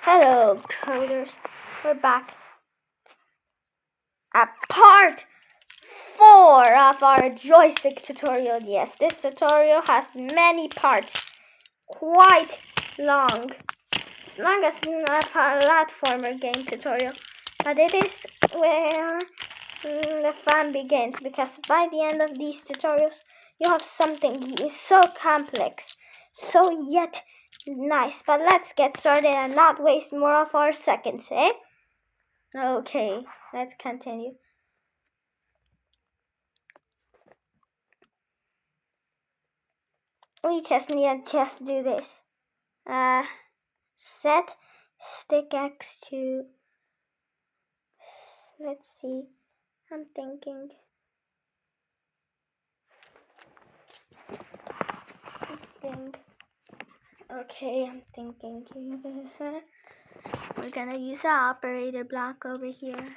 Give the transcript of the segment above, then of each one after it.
Hello, coders. We're back at part 4 of our joystick tutorial. Yes, this tutorial has many parts, quite long. As long as a platformer game tutorial, but it is where the fun begins, because by the end of these tutorials, you have something so complex, so yet nice. But let's get started and not waste more of our seconds, eh? Okay, let's continue. We just need to just do this. Set stick X to, let's see, I'm thinking. Okay, I'm thinking. We're gonna use our operator block over here.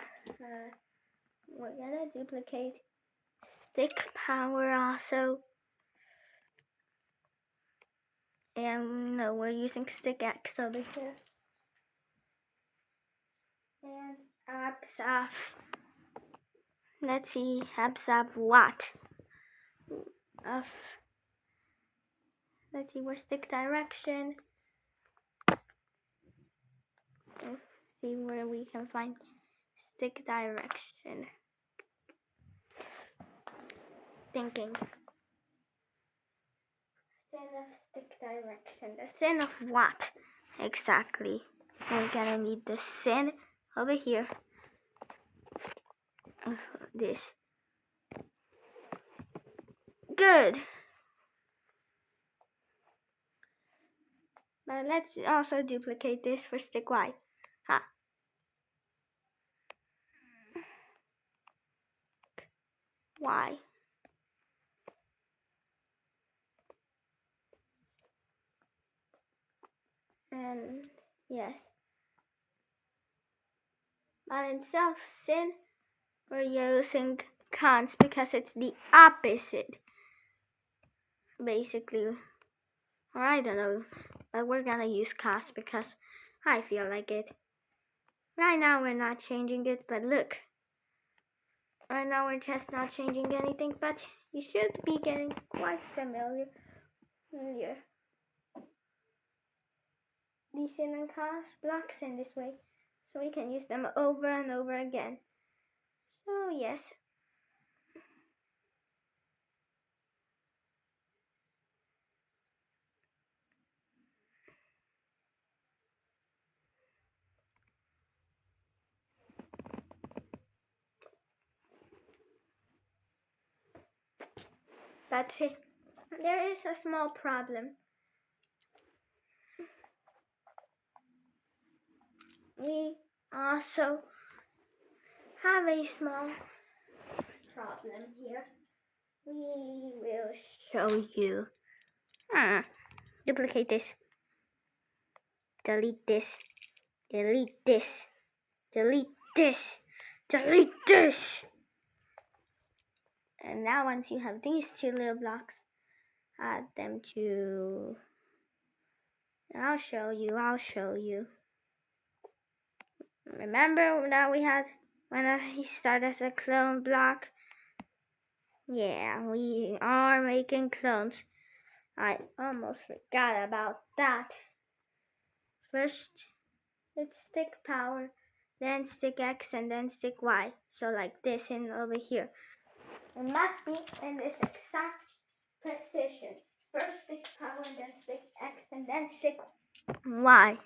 We're gonna duplicate stick power also. And no, we're using stick X over here. And abs of, let's see, abs of what? Of, let's see, where's stick direction? Let's see where we can find stick direction. Thinking. Sin of stick direction. The sin of what? Exactly. We're gonna need the sin over here. This. Good. But let's also duplicate this for stick Y. Y. And yes. But instead of sin, we're using cons because it's the opposite. Basically. Or I don't know. But we're gonna use cos because I feel like it. Right now we're not changing it, but look. Right now we're just not changing anything, but you should be getting quite familiar. These sin and cos blocks in this way, so we can use them over and over again. So yes. But there is a small problem. We also have a small problem here. We will show you. Duplicate this. Delete this. Delete this. Delete this. Delete this. And now once you have these two little blocks, add them to, I'll show you. Remember that we had when he started as a clone block? Yeah, we are making clones. I almost forgot about that. First, it's stick power, then stick X, and then stick Y. So like this and over here. It must be in this exact position. First stick power, then stick X, and then stick Y.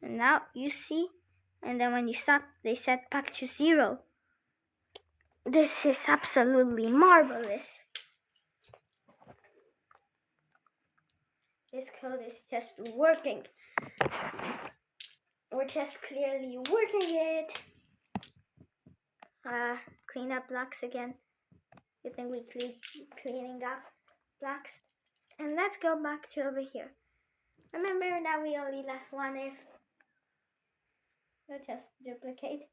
And now you see, and then when you stop, they set back to 0. This is absolutely marvelous. This code is just working. We're just clearly working it. Clean up blocks again. You think we cleaning up blocks? And let's go back to over here. Remember that we only left one if. We'll just duplicate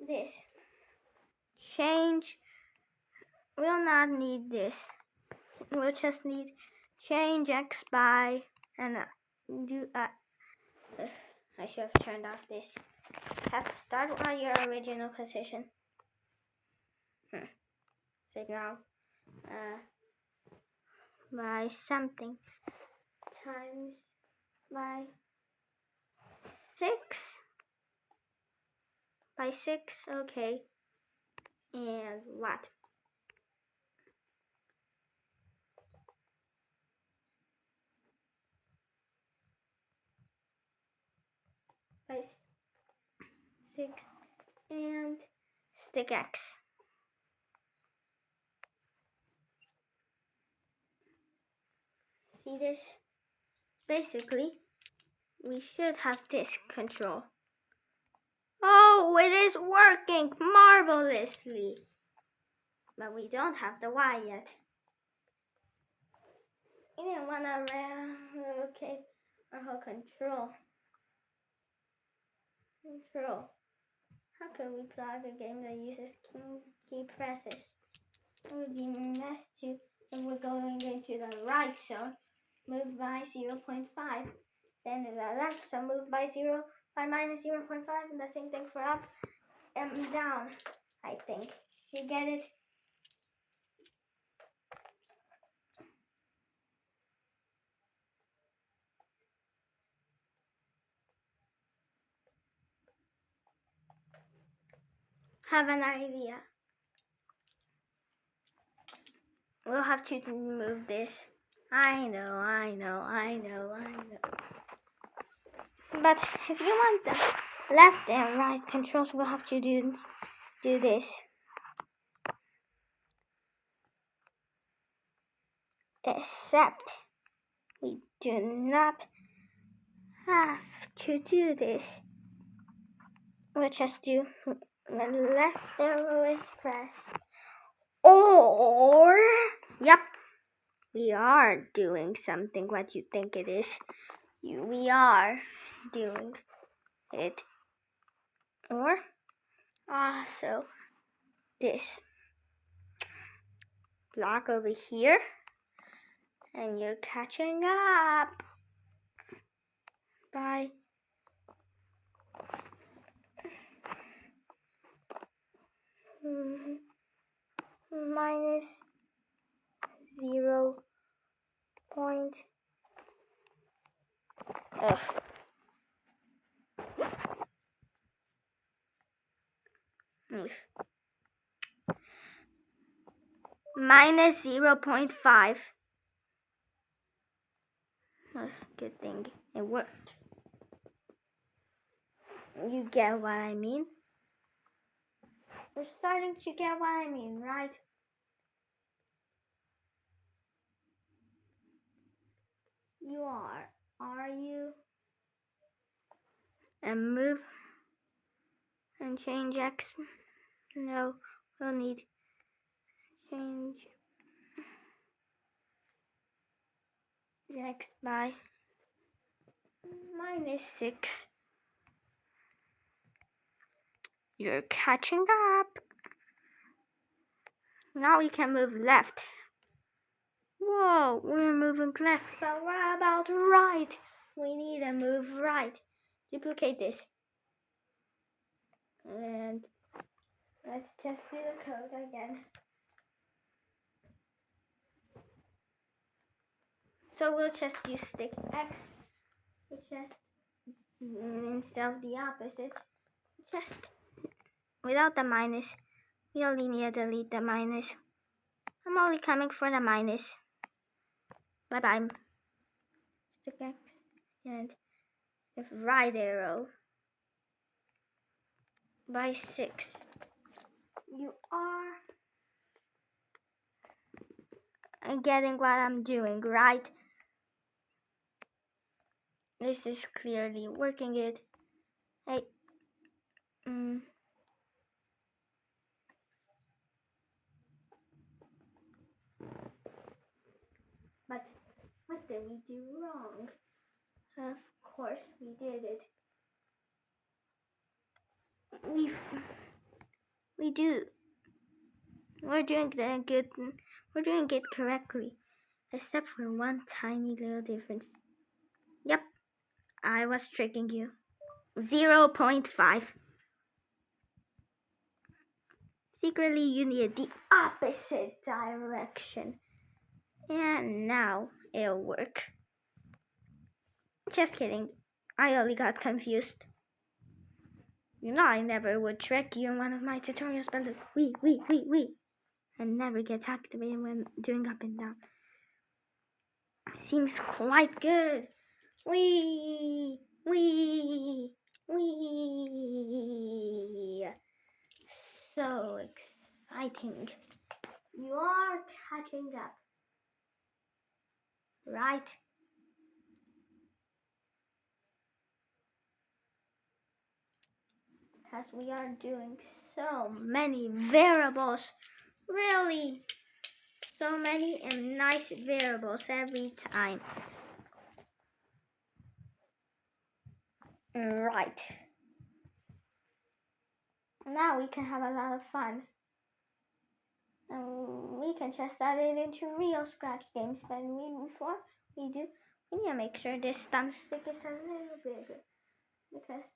this. Change. We'll not need this. We'll just need change X by and do I should have turned off this. Have to start on your original position. Signal by something times by 6. By 6, okay. And what? By 6 and stick X. See this? Basically, we should have this control. Oh, it is working marvelously. But we don't have the Y yet. I didn't want to relocate our whole control. How could we plug a game that uses key presses? It would be messed too if we're going into the right zone, move by 0.5. Then in the left zone, move by minus 0.5, and the same thing for up and down, I think. You get it? Have an idea. We'll have to move this. I know. But if you want the left and right controls, we'll have to do this. Except we do not have to do this. We'll just do when left arrow is pressed. Or, yep, we are doing something what you think it is. We are doing it. Or, also, this block over here. And you're catching up by minus 0. Minus 0.5. Good thing it worked. You get what I mean? We're starting to get what I mean, right? You are you? And move and change X. No, we'll need change X by minus 6. You're catching up. Now we can move left. Whoa, we're moving left, but what about right? We need to move right. Duplicate this. And let's just do the code again. So we'll just use stick X. It's just instead of the opposite. Just without the minus. We only need to delete the minus. I'm only coming for the minus. Bye-bye. Stick X and the right arrow by 6. You are getting what I'm doing, right? This is clearly working it. Hey. But what did we do wrong? Of course we did it. We do. We're doing it correctly. Except for one tiny little difference. Yep, I was tricking you. 0.5. Secretly, you need the opposite direction. And now it'll work. Just kidding. I only got confused. You know I never would trick you in one of my tutorials, but look, we. And never gets activated when doing up and down. Seems quite good. Wee. So exciting. You are catching up, right? Because we are doing so many variables. Really, so many and nice variables every time. Right. Now we can have a lot of fun. And we can just add it into real Scratch games. But before we do, we need to make sure this thumbstick is a little bigger. Because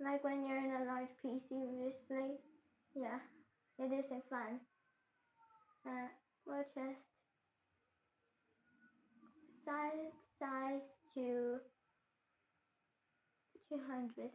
like when you're in a large PC display, yeah, it isn't fun. We'll just size to 200.